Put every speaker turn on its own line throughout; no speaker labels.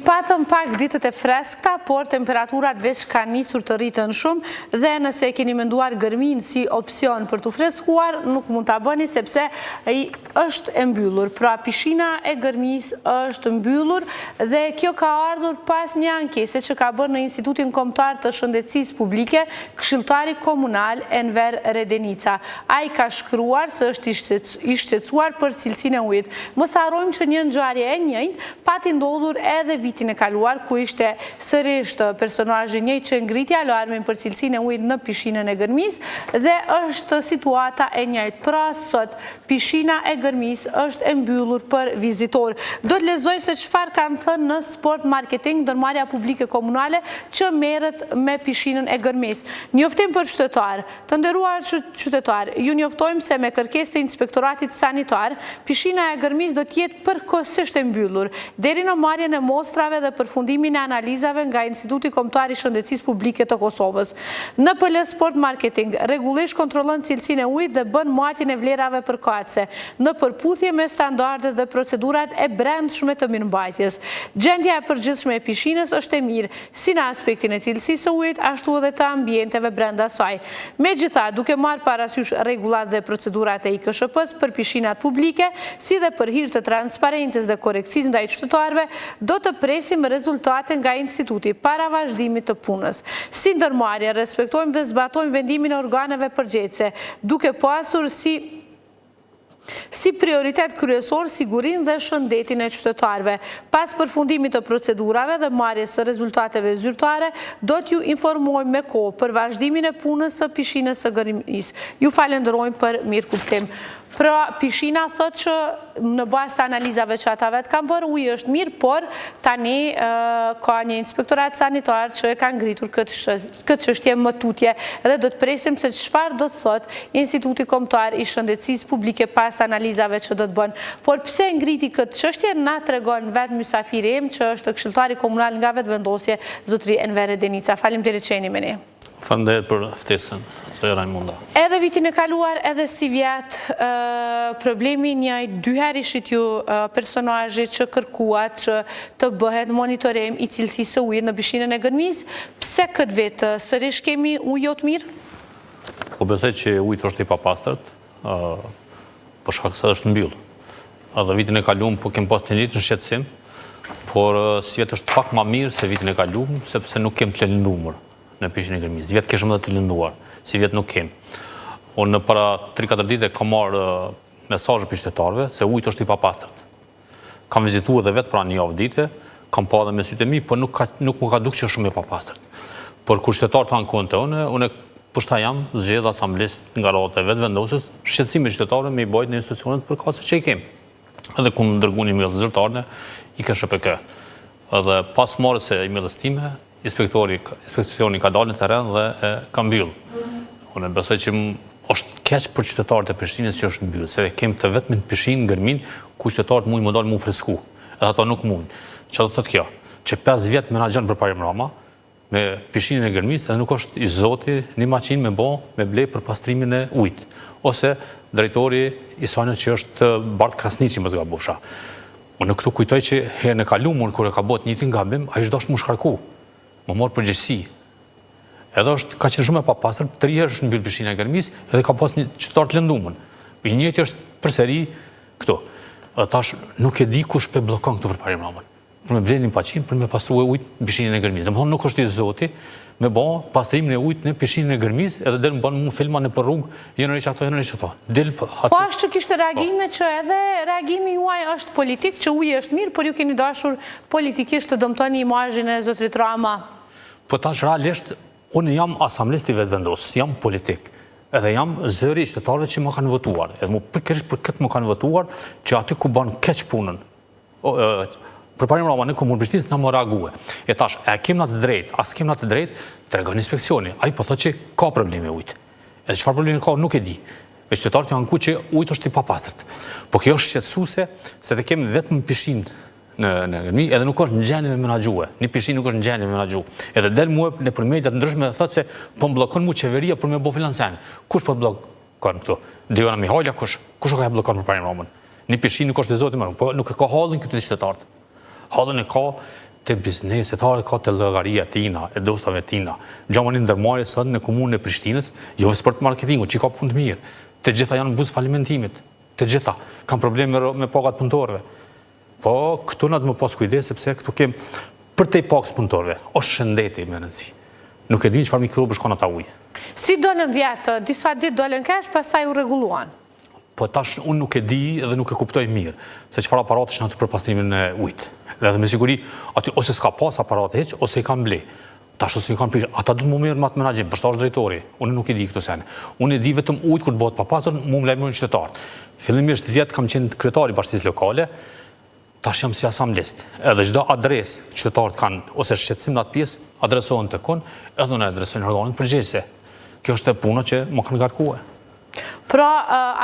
patëm pak ditët e freskta, por temperaturat veç ka nisur të rritën shumë dhe nëse keni menduar gërmin si opcion për të freskuar, nuk mund të bëni sepse është e mbyllur. Pra pishina e gërmis është mbyllur dhe kjo ka ardhur pas një ankese që ka bërë në Institutin Kombëtar të Shëndetësisë Publike, këshilltari komunal Enver Redenica. Ai ka shkruar se është i shqetësuar për cilësinë e ujit. Mos harrojmë që një ngjarje e njëjtë pati ndodhur edhe vitin e kaluar, ku ishte sërish personazhi një që ngriti alarmin për cilësinë e ujit në pishinën e gërmis dhe është situata e njëjtë. Pra sot pishina e gërmis është e mbyllur për vizitor. Do të lexoj se çfarë kanë thënë në Sport Marketing, ndërmarrja publike komunale që merret me pishinën e gërmis. Njoftim për qytetar. Të nderuar qytetar, ju njoftojmë se me kërkesë të Inspektoratit Sanitar, pishina e gërmis do të jetë përkohësisht e mbyllur deri në marrjen e mostrave dhe përfundimin e analizave nga Instituti Kombëtar i Shëndetësisë Publike të Kosovës. NPL Sport Marketing rregullisht kontrollon cilësinë e ujit dhe bën marrjen e vlerave përkatëse në përputhje me standardet dhe procedurat e brendshme të mirëmbajtjes. Gjendja e përgjithshme e pishinës është e mirë, si në aspektin e cilësisë së ujit, ashtu edhe të ambienteve brenda saj. Megjithatë, duke marrë parasysh rregullat dhe procedurat e IKSHP-s për pishinat publike, si dhe për hir të transparencës dhe korrekcisë ndaj qytetarëve, do të presim rezultate nga instituti para vazhdimit të punës. Si ndërmarrje, respektojmë dhe zbatojmë vendimin e organeve përgjegjëse, duke pasur si prioritet kryesor sigurinë dhe shëndetin e qytetarëve. Pas përfundimit të procedurave dhe marrjes së rezultateve zyrtare, do t'ju informojmë me kohë për vazhdimin e punës së pishinës së gërmis. Ju falenderojmë për mirëkuptim. Pra, pishina thot që në bazë të analizave që ata vetë kanë bërë, uji është mirë, por tani ka një inspektorat sanitar që e ka ngritur këtë çështje më tutje dhe do të presim se çfarë do të thot Instituti Kombëtar i Shëndetësisë Publike pas analizave që do të bën. Por pse ngriti këtë çështje na tregon vetë mysafiri im që është këshilltari komunal nga vetëvendosje, zotëri Enver Redenica. Faleminderit që jeni me ne.
Faleminderit për ftesën, zoja Rajmunda.
Edhe vitin e kaluar, edhe si vjet, problemi njëjtë, dy herë ishit ju personazhi që kërkuat që të bëhet monitorim i cilësisë së ujit në pishinën e gërmis. Pse këtë vit sërish kemi ujë jo të mirë?
Po besoj që ujit është i papastërt, për shkak se është mbyll. Edhe vitin e kaluar po kem pas një në shqetësim, por si vjet është pak më mirë se vitin e kaluar, sepse nuk kem të lëndumur në pishinën e gërmis. Vjet kishëm edhe të lënduar, si vjet nuk kem. Unë para 3-4 ditë kam marrë mesazhe për qytetarëve se ujit është i papastërt. Kam vizituar edhe vetë pranë një javë dite, kam pa edhe me sytë e mi, por nuk më ka dukë që është shumë i papastërt. Por kur qytetarët kanë kohën tonë, unë poshta jam zgjedh asamblesë nga rrota e vetëvendosjes, shqetësim e qytetarëve me i bajt në institucionet për kase që i kem. Edhe ku ndërguan email zyrtarëve, IKSHP-k. Edhe pas marrjes së emailës time, inspekcioni ka dalë në teren dhe ka mbyll. Unë besoj që është keq për qytetarët e Prishtinës që është mbyll, se kem të vetëm në pishinë gërmin ku qytetarët mund më dalë mu fresku, edhe ato nuk mund. Që do të thotë kjo, që 5 vjet menaxhon përpara Rama me pishinën e gërmis, edhe nuk është i zoti një maqinë me blej për pastrimin e ujit, ose drejtori i sanit që është Bart Krasniqi, mos gabofsha. Unë këtu kujtoj që herën e kaluar kur e ka bot njëtin gabim, ai s'dosh më shkarku. Më morë përgjegjësi. Edhe është ka qenë shumë e papastërt, 3 herë është mbyll pishina e gërmis, edhe ka pas një qytetar të lëndumën. I njëjti është përsëri këtu. Edhe tash nuk e di kush pe bllokon këtu përpara Ramën. Për me blenë një paqinë, për me pastruar ujit në pishinën e gërmis. Domethënë nuk është i zoti me bë pastrimin e ujit në pishinën e gërmis, edhe del bën mu filma në për rrugë, janë rëç ato.
Po ashtu kishte reagime që edhe reagimi juaj është politik, që uji është mirë, por ju keni dashur politikisht të dëmtoni imazhin e zotrit Rama.
Po tash realisht unë jam asamblesë i vetëvendosjes, jam politik. Edhe jam zëri i qytetarëve që më kanë votuar. Edhe pikërisht për këtë më kanë votuar që aty ku bën keq punën. Përpara Rama në Komunë Prishtinës na më reagua. E tash, a kem na të drejtë, as kem na të drejtë, tregon inspeksioni. Ai po thotë që ka probleme ujit. Edhe çfarë problemi ka, nuk e di. Me qytetarët kanë ku që ujit është i papastërt. Po kjo është shqetësuese se të kemi vetëm pishinë në gërmi, edhe nuk është në gjendje me menaxhue. Një pishinë nuk është në gjendje me menaxhu. Edhe del mua nëpër media të ndryshme dhe thotë se po mblokon mu qeveria për me bë financën. Kush po bllokon këtu? Dejona Mihajla kush ka bllokon përpara Ramën? Një pishinë nuk është i zotit më, po nuk e ka hallin këtu të qytetarët. Hallin e ka të bizneset, ka të llogaria tina, e dostave tina. Gjamani ndërmarrje sot në komunën e Prishtinës, jo vetëm për marketingu, që ka punë të mirë. Të gjitha janë buz falimentimit. Të gjitha kanë probleme me pagat punëtorëve. Po këtu na të më pas kujdes sepse këtu kem për te pagës punëtorëve. Është shëndeti më rëndësi. Nuk e dim çfarë mikrobësh kanë ata ujë.
Si dolën vjetë, disa ditë dolën kesh, pastaj u rregulluan.
Po tash unë nuk e di dhe nuk e kuptoj mirë se çfarë aparatësh janë aty për pastrimin e ujit. Dhe me siguri aty ose s'ka pas aparate hiç ose i kanë ble. Tash ose i kanë prish, ata do të më merr me atë menaxhim, për shtash drejtori. Unë nuk e di këto sene. Unë e di vetëm ujit kur të bëhet papastër, më lajmëron qytetarët. Fillimisht vjet kam qenë kryetari i bashkisë lokale. Tash jam si asamblist. Edhe çdo adresë qytetarët kanë ose shqetësim në atë pjesë, adresohen tek unë, edhe unë adresoj organet përgjegjëse. Kjo është e puna që më kanë ngarkuar.
Pra,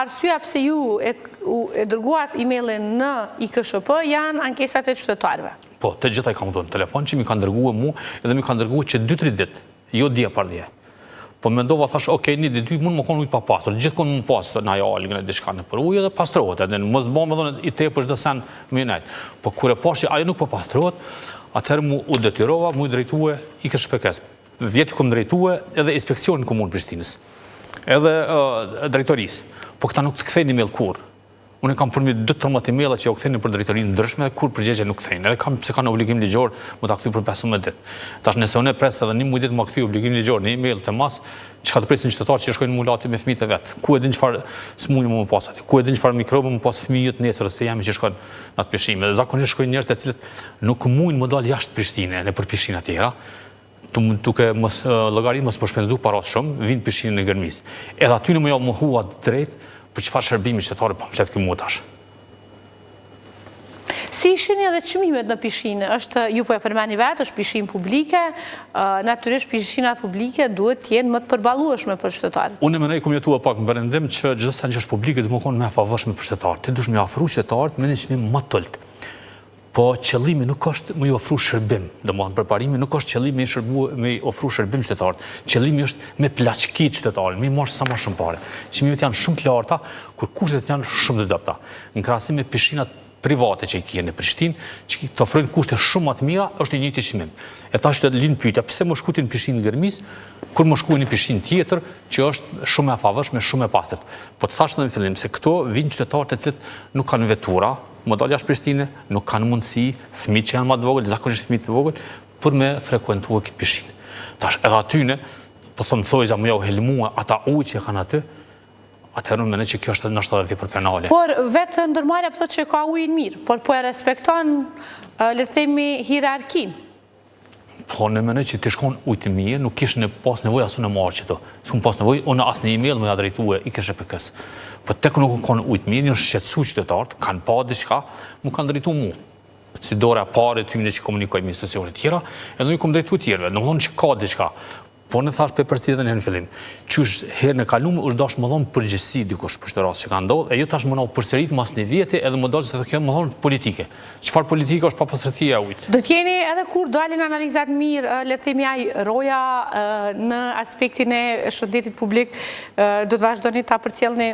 arsyeja pse ju e dërguat emailin në IKSHP janë ankesat e qytetarëve.
Po, të gjitha i kam dhënë telefon që mi kanë dërguar mua edhe mi kanë dërguar që 2-3 ditë, jo dje par dje. Po mendova thash, okay, një ditë mund më kanë ujë pa pastër, gjithkohë mund pas na ja algën e diçka në për ujë dhe pastrohet, edhe mos bëmë edhe i tepër çdo sen më net. Po kur e pash që ajo nuk po pastrohet, atëherë mu u detyrova, mu drejtue IKSHP-s. Vjetë kom drejtue edhe inspeksionin komunë Prishtinës, edhe drejtorisë. Po këta nuk të kthejnë email kur. Unë kam përmjet 2-13 emaila që u kthejnë për drejtorinë ndryshme dhe kur përgjigje nuk kthejnë. Edhe kam se kanë obligim ligjor më ta kthy për 15 ditë. Tash nëse unë pres edhe 1 muaj ditë më kthy obligim ligjor në email të mas, çka të presin qytetarët që shkojnë mulati me fëmijët e vet. Ku e din çfarë smunje më pas aty? Ku e din çfarë mikrobe më pas fëmijët nesër ose jam që shkojnë në atë pishim. Dhe zakonisht shkojnë njerëz të cilët nuk mundin më dal jashtë Prishtinës në për pishinë të tjera. Duke mos llogarit mos po shpenzu para shumë, vinë pishinën e Gërmis. Edhe aty në më javë më hua drejt për çfarë shërbimi qytetare po flet këtu tash.
Si ishin edhe çmimet në pishinë? Është ju po e përmendni vetë, është pishinë publike, natyrisht pishinat publike duhet të jenë më të përballueshme për qytetarët.
Unë mendoj kom jetuar pak në perëndim që çdo sa që është publike do të më më favërshme për qytetarët. Ti duhet më ofru qytetarët me një çmim më të ulët. Po qëllimi nuk është më i ofru shërbim, domethënë përparimi nuk është qëllimi me ofru shërbim qytetarët. Qëllimi është me plaçki qytetarin, me marrë sa më shumë parë. Çmimet janë shumë të larta, kur kushtet janë shumë të dobta. Në krahasim me pishinat private që i kemi në Prishtinë, që të ofrojnë kushte shumë më të mira, është i njëjti çmim. E tash të lind pyetja, pse më shkutin në pishinë Gërmis, kur më shkuin në pishinë tjetër që është shumë e favërshme, shumë e pastërt. Po të thash në fillim se këto vinë qytetarë të cilët nuk kanë vetura, më dalë jashtë Prishtinë, nuk kanë mundësi, fëmijët që janë më të vogël, zakonisht fëmijët të vogël, për me frekuentuar këtë pishinë. Tash edhe atyne, po thon thojza më jau helmua ata ujë që kanë aty, atëherë unë mendoj që kjo është ndoshta edhe vepër penale.
Por vetë ndërmarrja thotë që ka ujin mirë, por po e respekton le të themi hierarkinë.
Po në mendoj që të shkon ujë të mirë, nuk kishte pas nevojë asun e marrë çto. S'kam pas nevojë unë as në email më ja drejtue IKSHP-s. Po tek nuk kanë ujë të mirë, një shqetësu qytetarët, kanë pa diçka, më kanë drejtuar mua. Si dora parë ty që komunikoj me institucione të tjera, edhe nuk kam drejtuar tjerëve. Domthonë që ka diçka. Po në thash për përcjelljen në fillim. Qysh herën e kaluar është dash më dhon përgjegjësi dikush për këtë rast që ka ndodhur, e jo tash më na përsërit mas një vjeti edhe më dal se kjo më dhon politike. Çfarë politike është papastërtia e ujit?
Do të jeni edhe kur dalin analizat mirë, le të themi ai roja në aspektin e shëndetit publik, do të vazhdoni ta përcjellni?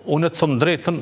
Unë të thëmë drejtën,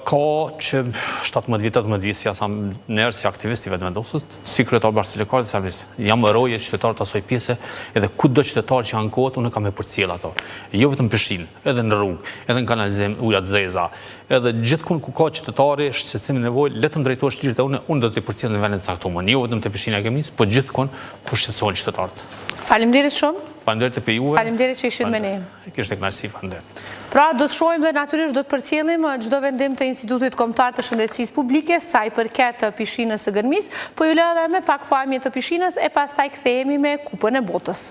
ka që 17 vjet si asam njerë si aktivisti vetë vendosës, si kryetar bashkisë lokale të Samrisë. Jam roje qytetarët asoj pjese, edhe kudo qytetar që ankohet, unë kam e përcjell ato. Jo vetëm Prishtinë, edhe në rrugë, edhe në kanalizim, ujat zeza, edhe gjithkund ku ka qytetari shqetësim nevojë, le të drejtohesh ligjit e unë do të përcjell në vendet caktuara. Jo vetëm te Prishtina e Gërmis, po gjithkund ku shqetësohen qytetarët.
Faleminderit shumë.
Faleminderit te juve.
Faleminderit që ishit me ne.
Kishte kënaqësi, faleminderit.
Pra, do të shohim dhe natyrisht do të përcjellim çdo vendim të Institutit Kombëtar të Shëndetësisë Publike sa i përket pishinës së Gërmis, po ju lë edhe me pak pamje të pishinës e pastaj kthehemi me Kupën e Botës.